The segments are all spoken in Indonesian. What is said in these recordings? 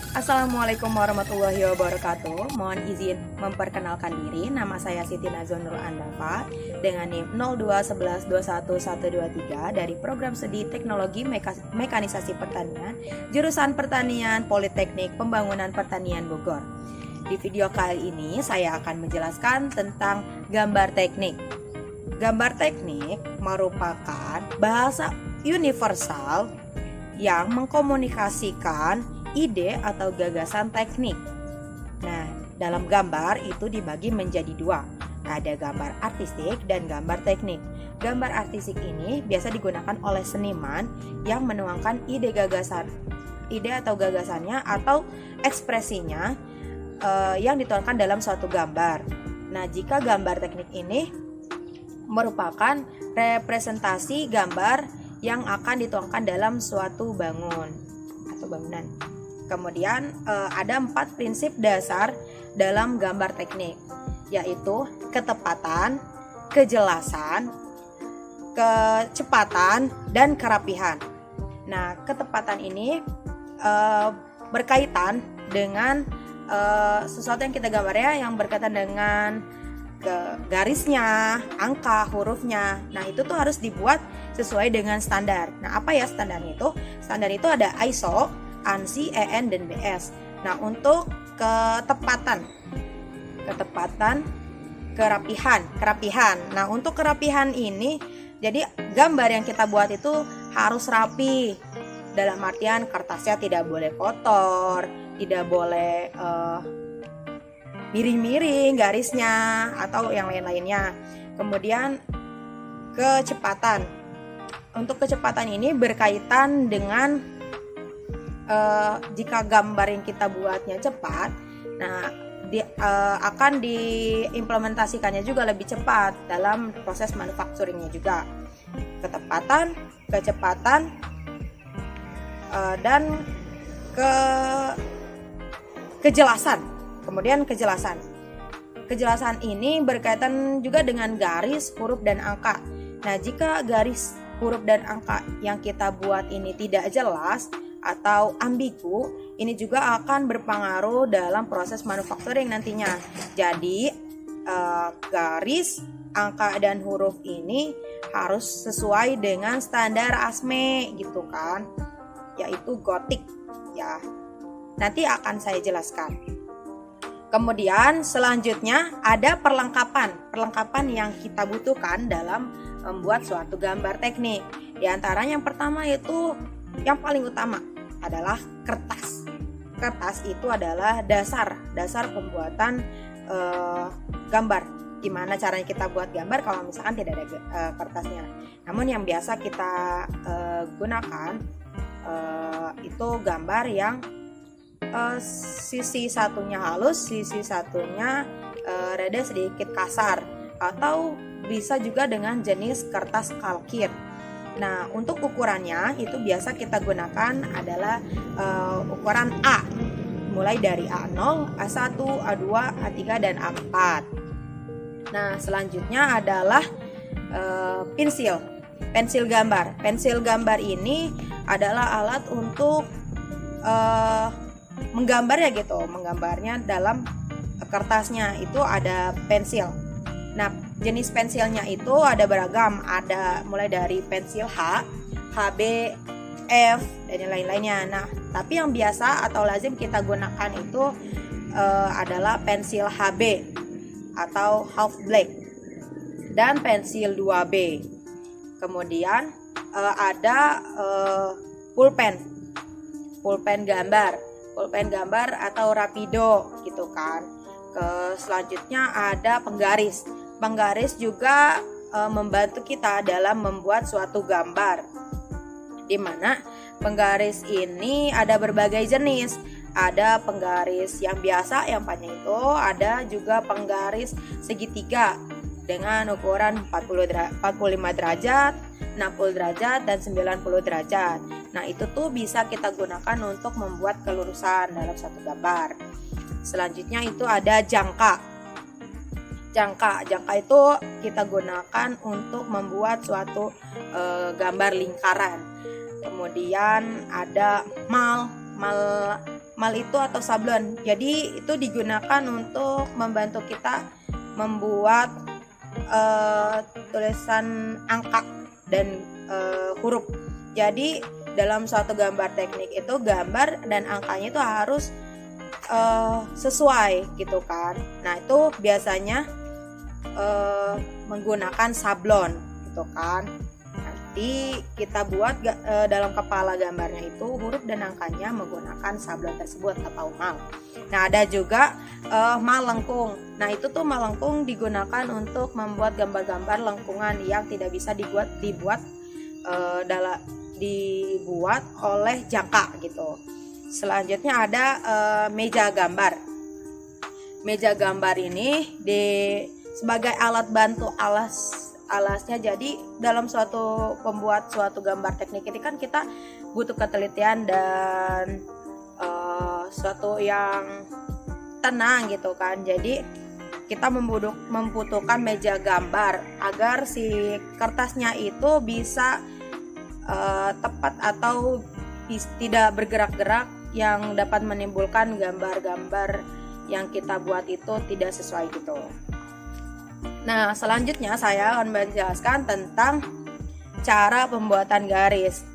Assalamualaikum warahmatullahi wabarakatuh. Mohon izin memperkenalkan diri. Nama saya Siti Nazonul Andafa dengan NIM 021121123 dari Program Studi Teknologi Mekanisasi Pertanian, jurusan Pertanian Politeknik Pembangunan Pertanian Bogor. Di video kali ini saya akan menjelaskan tentang gambar teknik. Gambar teknik merupakan bahasa universal yang mengkomunikasikan ide atau gagasan teknik. Nah, dalam gambar itu dibagi menjadi dua. Ada gambar artistik dan gambar teknik. Gambar artistik ini biasa digunakan oleh seniman yang menuangkan ide atau gagasannya atau ekspresinya yang dituangkan dalam suatu gambar. Nah, jika gambar teknik ini merupakan representasi gambar yang akan dituangkan dalam suatu bangunan. Kemudian ada 4 prinsip dasar dalam gambar teknik, yaitu ketepatan, kejelasan, kecepatan, dan kerapihan. Nah, ketepatan ini berkaitan dengan sesuatu yang kita gambar yang berkaitan dengan garisnya, angka, hurufnya. Nah, itu tuh harus dibuat sesuai dengan standar. Nah, apa ya standarnya itu? Standar itu ada ISO, ANSI, EN, dan BS. Nah, untuk ketepatan, kerapihan. Nah, untuk kerapihan ini, jadi gambar yang kita buat itu harus rapi. Dalam artian kertasnya tidak boleh kotor, tidak boleh miring-miring garisnya atau yang lain-lainnya. Kemudian kecepatan. Untuk kecepatan ini berkaitan dengan jika gambar yang kita buatnya cepat, nah akan diimplementasikannya juga lebih cepat dalam proses manufacturingnya juga. Ketepatan, kecepatan, dan kejelasan. Kemudian kejelasan. Kejelasan ini berkaitan juga dengan garis, huruf, dan angka. Nah, jika garis, huruf, dan angka yang kita buat ini tidak jelas atau ambigu, ini juga akan berpengaruh dalam proses manufacturing nantinya. Jadi garis, angka, dan huruf ini harus sesuai dengan standar ASME gitu kan, yaitu gotik ya. Nanti akan saya jelaskan. Kemudian selanjutnya ada perlengkapan yang kita butuhkan dalam membuat suatu gambar teknik. Di antaranya yang pertama itu yang paling utama adalah kertas. Kertas itu adalah dasar pembuatan gambar. Gimana caranya kita buat gambar kalau misalkan tidak ada kertasnya? Namun yang biasa kita gunakan itu gambar yang sisi satunya halus, sisi satunya rada sedikit kasar, atau bisa juga dengan jenis kertas kalkir. Nah, untuk ukurannya itu biasa kita gunakan adalah ukuran A, mulai dari A0, A1, A2, A3, dan A4. Nah, selanjutnya adalah pensil gambar. Pensil gambar ini adalah alat untuk menggambar ya gitu, menggambarnya dalam kertasnya itu ada pensil. Nah, jenis pensilnya itu ada beragam, ada mulai dari pensil H, HB, F, dan yang lain-lainnya. Nah, tapi yang biasa atau lazim kita gunakan itu adalah pensil HB atau half black dan pensil 2B. Kemudian ada pulpen gambar atau rapido gitu kan. Selanjutnya ada penggaris. Penggaris juga membantu kita dalam membuat suatu gambar, di mana penggaris ini ada berbagai jenis. Ada penggaris yang biasa yang panjang itu, ada juga penggaris segitiga dengan ukuran 45 derajat, 60 derajat, dan 90 derajat. Nah, itu tuh bisa kita gunakan untuk membuat kelurusan dalam satu gambar. Selanjutnya itu ada jangka. Jangka itu kita gunakan untuk membuat suatu gambar lingkaran. Kemudian ada mal mal itu atau sablon. Jadi itu digunakan untuk membantu kita membuat tulisan angka dan huruf. Jadi dalam suatu gambar teknik itu gambar dan angkanya itu harus sesuai gitu kan. Nah itu biasanya menggunakan sablon gitu kan. Nanti kita buat dalam kepala gambarnya itu huruf dan angkanya menggunakan sablon tersebut atau mal. Nah ada juga mal lengkung. Nah itu tuh mal lengkung digunakan untuk membuat gambar-gambar lengkungan yang tidak bisa dibuat oleh jangka gitu. Selanjutnya ada meja gambar. Meja gambar ini sebagai alat bantu alasnya. Jadi dalam pembuat suatu gambar teknik ini kan kita butuh ketelitian dan suatu yang tenang gitu kan. Jadi kita membutuhkan meja gambar agar si kertasnya itu bisa tepat atau tidak bergerak-gerak yang dapat menimbulkan gambar-gambar yang kita buat itu tidak sesuai gitu. Nah selanjutnya saya akan menjelaskan tentang cara pembuatan garis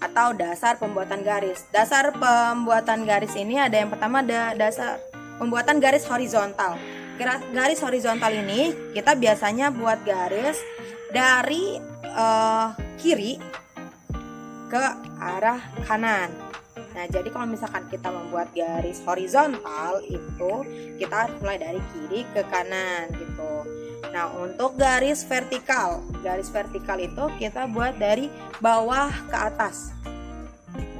atau dasar pembuatan garis. Dasar pembuatan garis ini ada yang pertama ada dasar pembuatan garis horizontal. Garis horizontal ini kita biasanya buat garis dari kiri ke arah kanan. Nah jadi kalau misalkan kita membuat garis horizontal itu kita harus mulai dari kiri ke kanan gitu. Nah untuk garis vertikal itu kita buat dari bawah ke atas.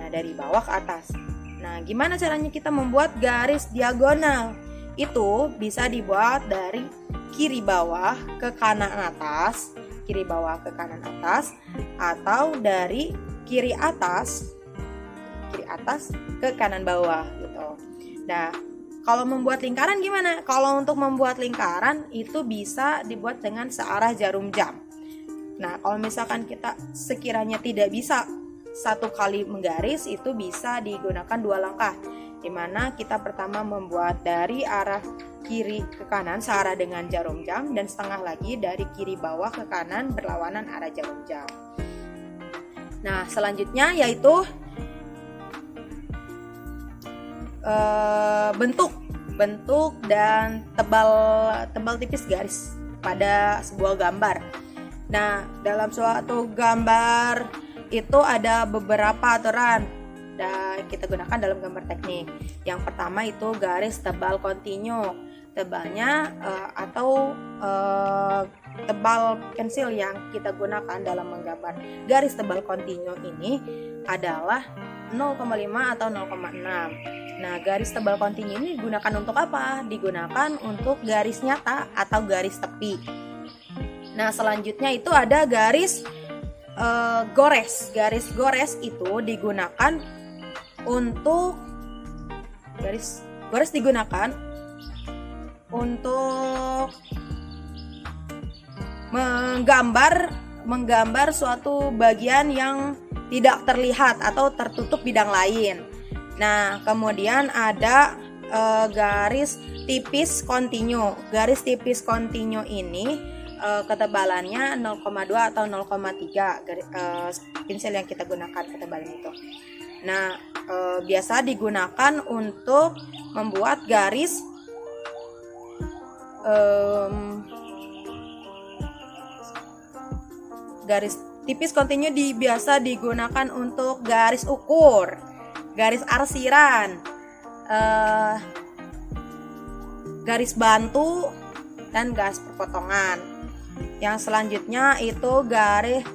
Nah dari bawah ke atas. Nah gimana caranya kita membuat garis diagonal? Itu bisa dibuat dari kiri bawah ke kanan atas, atau dari kiri atas ke kanan bawah gitu. Nah kalau membuat lingkaran gimana? Kalau untuk membuat lingkaran itu bisa dibuat dengan searah jarum jam. Nah kalau misalkan kita sekiranya tidak bisa satu kali menggaris, itu bisa digunakan 2 langkah, dimana kita pertama membuat dari arah kiri ke kanan searah dengan jarum jam, dan setengah lagi dari kiri bawah ke kanan berlawanan arah jarum jam. Nah selanjutnya yaitu bentuk dan tebal tipis garis pada sebuah gambar. Nah dalam suatu gambar itu ada beberapa aturan dan kita gunakan dalam gambar teknik. Yang pertama itu garis tebal kontinu. Tebalnya atau tebal pensil yang kita gunakan dalam menggambar garis tebal kontinu ini adalah 0,5 atau 0,6. Nah garis tebal kontinu ini digunakan untuk apa? Digunakan untuk garis nyata atau garis tepi. Nah selanjutnya itu ada garis gores. Garis gores itu digunakan untuk menggambar suatu bagian yang tidak terlihat atau tertutup bidang lain. Nah kemudian ada garis tipis kontinu. Garis tipis kontinu ini ketebalannya 0,2 atau 0,3 pensil yang kita gunakan ketebalan itu. Nah biasa digunakan untuk membuat garis tipis kontinu biasa digunakan untuk garis ukur, garis arsiran, garis bantu, dan garis perpotongan. Yang selanjutnya itu garis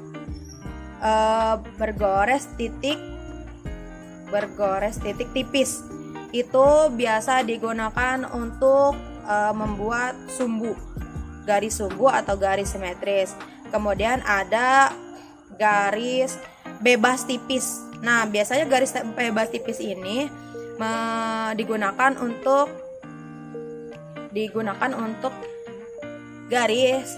bergores titik tipis. Itu biasa digunakan untuk membuat sumbu, garis sumbu atau garis simetris. Kemudian ada garis bebas tipis. Nah biasanya garis bebas tipis ini digunakan untuk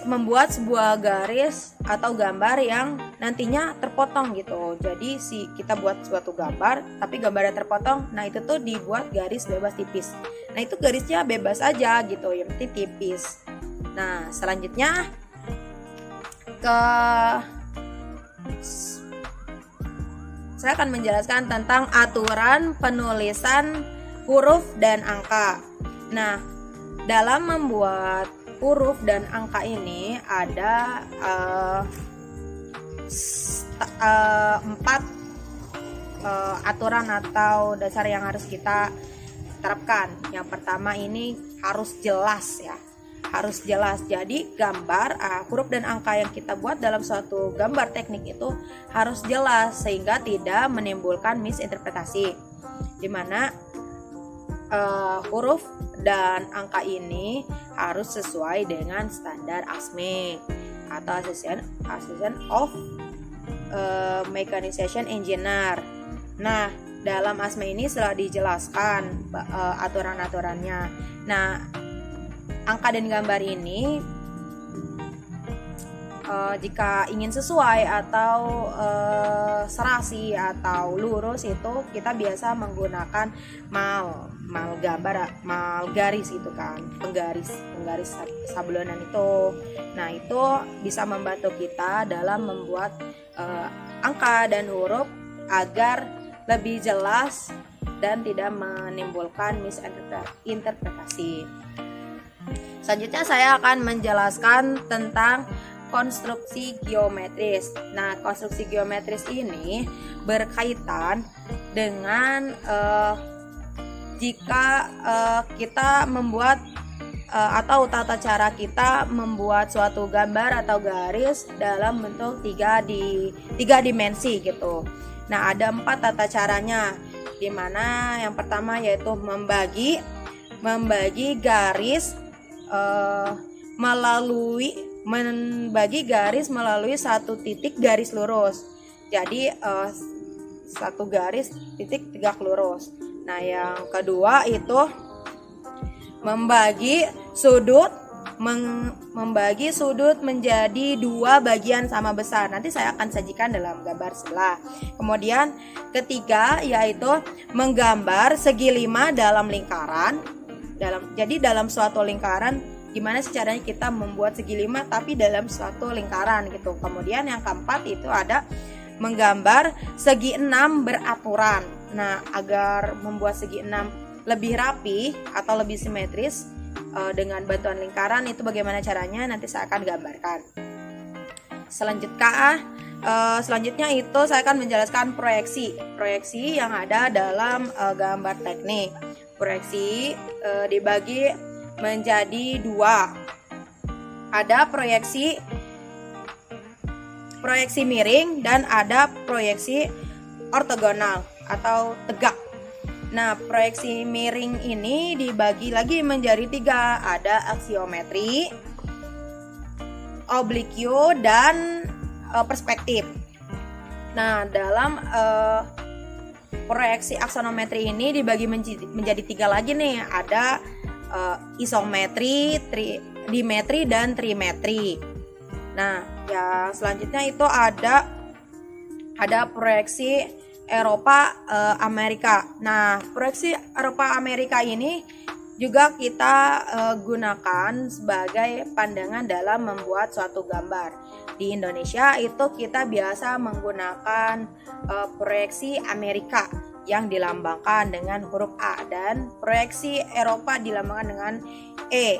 membuat sebuah garis atau gambar yang nantinya terpotong gitu. Jadi kita buat suatu gambar tapi gambarnya terpotong. Nah itu tuh dibuat garis bebas tipis. Nah itu garisnya bebas aja gitu, yang penting tipis. Nah selanjutnya saya akan menjelaskan tentang aturan penulisan huruf dan angka. Nah dalam membuat huruf dan angka ini ada 4 aturan atau dasar yang harus kita terapkan. Yang pertama ini harus jelas ya, harus jelas. Jadi gambar huruf dan angka yang kita buat dalam suatu gambar teknik itu harus jelas sehingga tidak menimbulkan misinterpretasi, dimana huruf dan angka ini harus sesuai dengan standar ASME atau Association of Mechanization Engineer. Nah, dalam ASME ini sudah dijelaskan aturan-aturannya. Nah, angka dan gambar ini jika ingin sesuai atau serasi atau lurus itu kita biasa menggunakan mal garis itu kan, penggaris sablonan itu. Nah itu bisa membantu kita dalam membuat angka dan huruf agar lebih jelas dan tidak menimbulkan misinterpretasi. Selanjutnya saya akan menjelaskan tentang konstruksi geometris. Nah, konstruksi geometris ini berkaitan dengan jika kita membuat atau tata cara kita membuat suatu gambar atau garis dalam bentuk 3 dimensi gitu. Nah, ada 4 tata caranya, dimana yang pertama yaitu membagi garis membagi garis melalui satu titik garis lurus. Jadi satu garis titik tegak lurus. Nah yang kedua itu membagi sudut menjadi 2 bagian sama besar. Nanti saya akan sajikan dalam gambar sebelah. Kemudian ketiga yaitu menggambar segi 5 dalam lingkaran. Jadi dalam suatu lingkaran, gimana sih caranya kita membuat segi 5 tapi dalam suatu lingkaran gitu. Kemudian yang keempat itu ada menggambar segi 6 beraturan. Nah, agar membuat segi 6 lebih rapi atau lebih simetris dengan bantuan lingkaran, itu bagaimana caranya nanti saya akan gambarkan. Selanjutnya itu saya akan menjelaskan proyeksi yang ada dalam gambar teknik. Proyeksi dibagi menjadi 2. Ada proyeksi miring dan ada proyeksi ortogonal atau tegak. Nah, proyeksi miring ini dibagi lagi menjadi 3. Ada aksiometri, oblikio, dan perspektif. Nah, dalam proyeksi aksonometri ini dibagi menjadi 3 lagi nih. Ada isometri, dimetri, dan trimetri. Nah, yang selanjutnya itu ada proyeksi Eropa Amerika. Nah, proyeksi Eropa Amerika ini juga kita gunakan sebagai pandangan dalam membuat suatu gambar. Di Indonesia itu kita biasa menggunakan proyeksi Amerika yang dilambangkan dengan huruf A, dan proyeksi Eropa dilambangkan dengan E.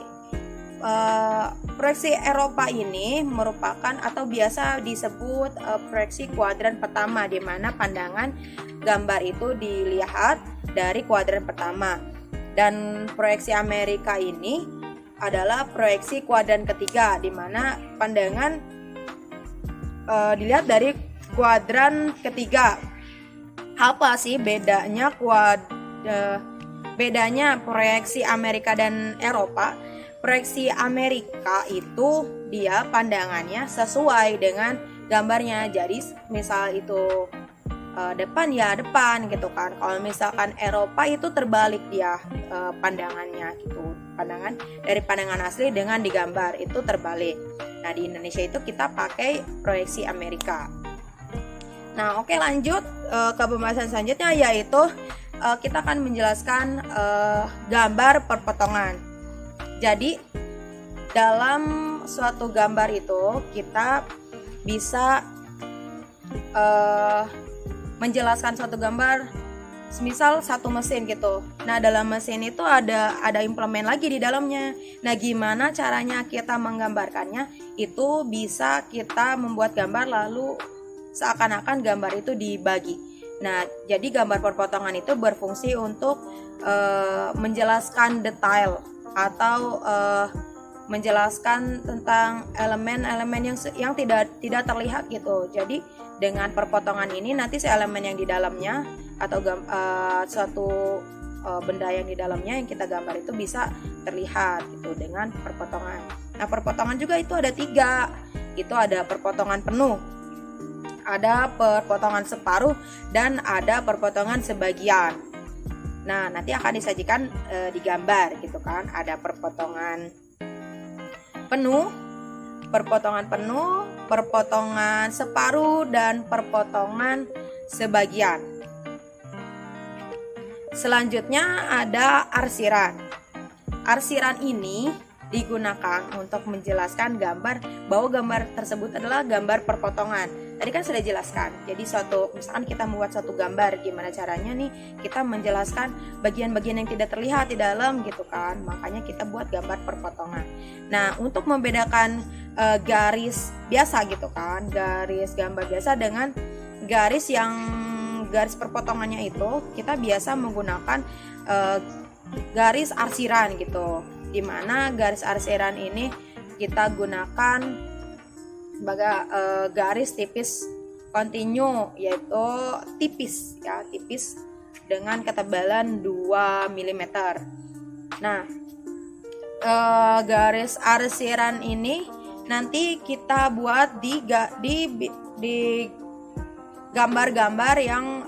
Proyeksi Eropa ini merupakan atau biasa disebut proyeksi kuadran pertama, di mana pandangan gambar itu dilihat dari kuadran pertama. Dan proyeksi Amerika ini adalah proyeksi kuadran ketiga, di mana pandangan dilihat dari kuadran ketiga. Apa sih bedanya proyeksi Amerika dan Eropa? Proyeksi Amerika itu dia pandangannya sesuai dengan gambarnya. Jadi misal itu depan ya depan gitu kan. Kalau misalkan Eropa itu terbalik dia pandangannya gitu. Pandangan asli dengan digambar itu terbalik. Nah, di Indonesia itu kita pakai proyeksi Amerika. Nah, oke, lanjut ke pembahasan selanjutnya, yaitu kita akan menjelaskan gambar perpotongan. Jadi dalam suatu gambar itu kita bisa menjelaskan suatu gambar, semisal satu mesin gitu. Nah, dalam mesin itu ada implemen lagi di dalamnya. Nah, gimana caranya kita menggambarkannya? Itu bisa kita membuat gambar lalu seakan-akan gambar itu dibagi. Nah, jadi gambar perpotongan itu berfungsi untuk menjelaskan detail atau menjelaskan tentang elemen-elemen yang tidak terlihat gitu. Jadi dengan perpotongan ini nanti si elemen yang di dalamnya atau suatu benda yang di dalamnya yang kita gambar itu bisa terlihat gitu dengan perpotongan. Nah, perpotongan juga itu ada 3. Itu ada perpotongan penuh, ada perpotongan separuh, dan ada perpotongan sebagian. Nah, nanti akan disajikan di gambar gitu kan. Ada perpotongan penuh, perpotongan separuh, dan perpotongan sebagian. Selanjutnya ada arsiran. Arsiran ini digunakan untuk menjelaskan gambar bahwa gambar tersebut adalah gambar perpotongan. Tadi kan sudah jelaskan. Jadi misalkan kita membuat suatu gambar, gimana caranya nih kita menjelaskan bagian-bagian yang tidak terlihat di dalam gitu kan. Makanya kita buat gambar perpotongan. Nah, untuk membedakan garis biasa gitu kan, garis gambar biasa dengan garis perpotongannya itu, kita biasa menggunakan garis arsiran gitu. Dimana garis arsiran ini kita gunakan sebagai garis tipis kontinu, yaitu tipis dengan ketebalan 2 mm. Nah, garis arsiran ini nanti kita buat di gambar-gambar yang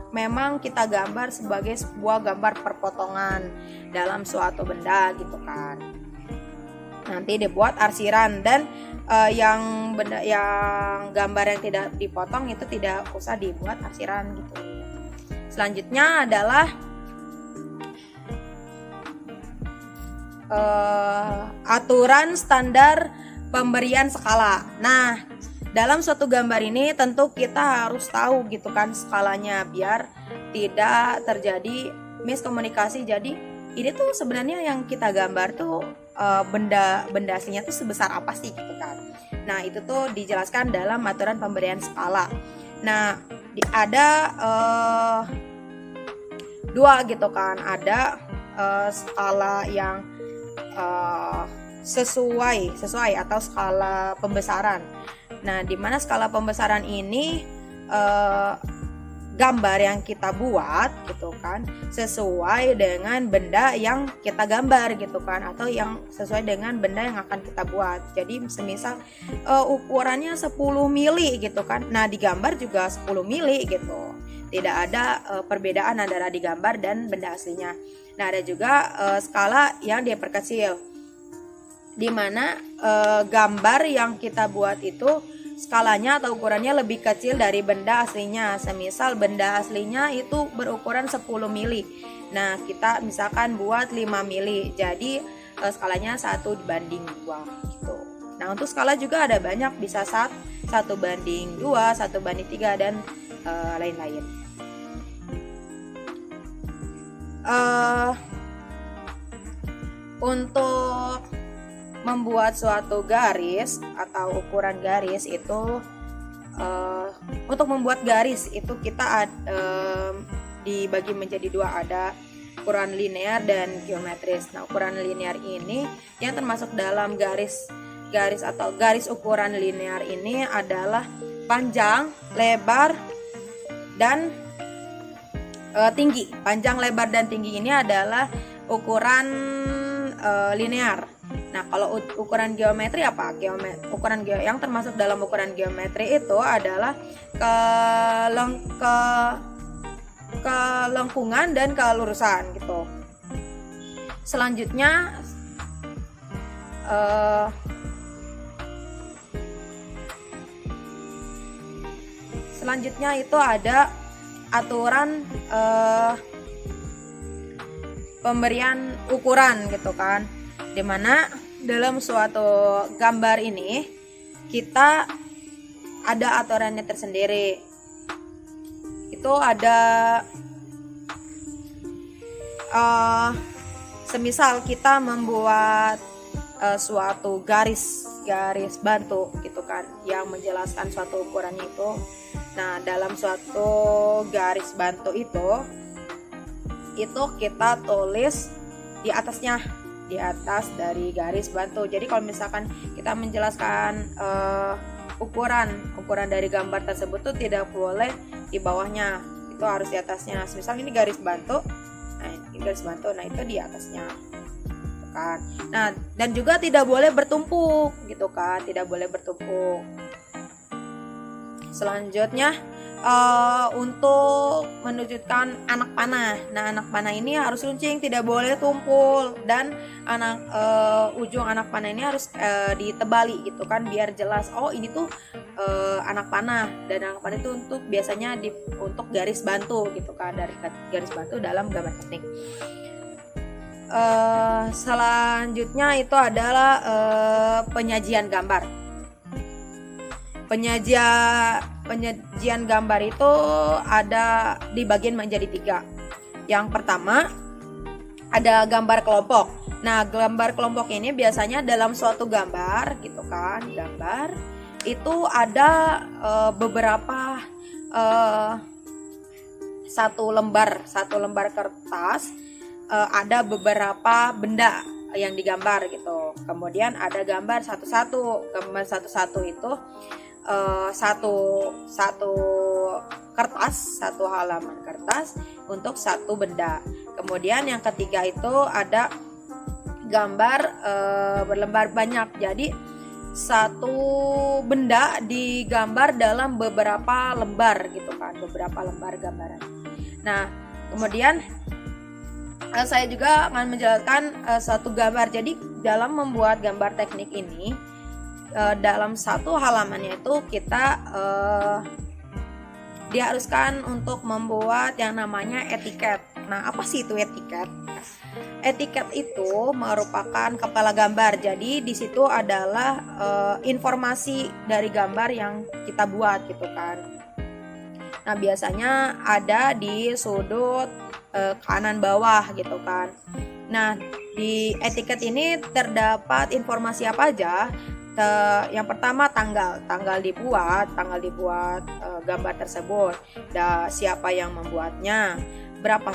memang kita gambar sebagai sebuah gambar perpotongan dalam suatu benda gitu kan. Nanti dibuat arsiran, dan yang gambar yang tidak dipotong itu tidak usah dibuat arsiran gitu. Selanjutnya adalah aturan standar pemberian skala. Nah, dalam suatu gambar ini tentu kita harus tahu gitu kan skalanya biar tidak terjadi miskomunikasi. Jadi ini tuh sebenarnya yang kita gambar tuh benda aslinya tuh sebesar apa sih gitu kan. Nah, itu tuh dijelaskan dalam aturan pemberian skala. Nah, ada 2 gitu kan. Ada skala yang sesuai atau skala pembesaran. Nah, di mana skala pembesaran ini gambar yang kita buat gitu kan sesuai dengan benda yang kita gambar gitu kan, atau yang sesuai dengan benda yang akan kita buat. Jadi semisal ukurannya 10 mili gitu kan. Nah, digambar juga 10 mili gitu. Tidak ada perbedaan antara digambar dan benda aslinya. Nah, ada juga skala yang diperkecil, di mana gambar yang kita buat itu skalanya atau ukurannya lebih kecil dari benda aslinya. Semisal benda aslinya itu berukuran 10 mili. Nah, kita misalkan buat 5 mili. Jadi skalanya 1:2 gitu. Nah, untuk skala juga ada banyak, bisa 1:2, 1:3, dan lain-lain. Untuk membuat suatu garis atau ukuran garis itu, untuk membuat garis itu kita dibagi menjadi 2, ada ukuran linear dan geometris. Nah, ukuran linear ini yang termasuk dalam garis atau garis ukuran linear ini adalah panjang, lebar, dan tinggi. Panjang, lebar, dan tinggi ini adalah ukuran linear. Nah, kalau ukuran geometri apa? Ukuran yang termasuk dalam ukuran geometri itu adalah kelengkungan dan kelurusan gitu. Selanjutnya selanjutnya itu ada aturan pemberian ukuran gitu kan, dimana dalam suatu gambar ini kita ada aturannya tersendiri. Itu ada semisal kita membuat suatu garis bantu gitu kan, yang menjelaskan suatu ukurannya itu. Nah, dalam suatu garis bantu itu kita tulis di atasnya, di atas dari garis bantu. Jadi kalau misalkan kita menjelaskan ukuran dari gambar tersebut tuh tidak boleh di bawahnya, itu harus di atasnya. Misal ini garis bantu, nah itu di atasnya gitu kan. Nah, dan juga tidak boleh bertumpuk gitu kan, tidak boleh bertumpuk. Selanjutnya untuk menunjukkan anak panah. Nah, anak panah ini harus runcing, tidak boleh tumpul, dan ujung anak panah ini harus ditebali gitu kan, biar jelas oh ini tuh anak panah. Dan anak panah itu untuk biasanya untuk garis bantu gitu kan, dari garis bantu dalam gambar teknik. Selanjutnya itu adalah penyajian gambar. Penyajian gambar itu ada dibagian menjadi 3. Yang pertama ada gambar kelompok. Nah, gambar kelompok ini biasanya dalam suatu gambar gitu kan, gambar itu ada beberapa satu lembar kertas, ada beberapa benda yang digambar gitu. Kemudian ada gambar satu-satu. Gambar satu-satu itu satu kertas, satu halaman kertas untuk satu benda. Kemudian yang ketiga itu ada gambar berlembar banyak. Jadi satu benda digambar dalam beberapa lembar gitu kan, beberapa lembar gambaran. Nah, kemudian saya juga akan menjelaskan satu gambar. Jadi dalam membuat gambar teknik ini, dalam satu halamannya itu kita diharuskan untuk membuat yang namanya etiket. Nah, apa sih itu etiket? Etiket itu merupakan kepala gambar. Jadi di situ adalah informasi dari gambar yang kita buat gitu kan. Nah, biasanya ada di sudut kanan bawah gitu kan. Nah, di etiket ini terdapat informasi apa aja? Yang pertama tanggal dibuat gambar tersebut, siapa yang membuatnya, berapa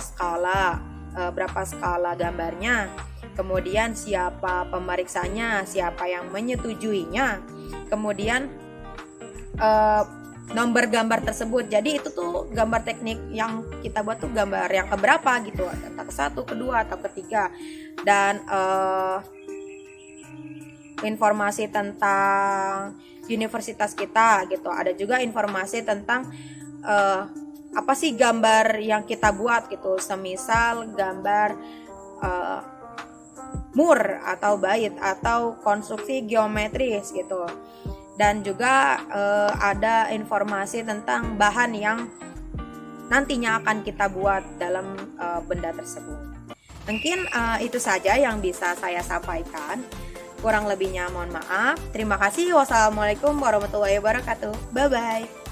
skala gambarnya, kemudian siapa pemeriksanya, siapa yang menyetujuinya, kemudian nomor gambar tersebut. Jadi itu tuh gambar teknik yang kita buat tuh gambar yang keberapa gitu, entah ke-1, ke-2 atau ke-3. Dan informasi tentang universitas kita gitu. Ada juga informasi tentang apa sih gambar yang kita buat gitu. Semisal gambar mur atau bait atau konstruksi geometris gitu. Dan juga ada informasi tentang bahan yang nantinya akan kita buat dalam benda tersebut. Mungkin itu saja yang bisa saya sampaikan. Kurang lebihnya mohon maaf. Terima kasih. Wassalamualaikum warahmatullahi wabarakatuh. Bye bye.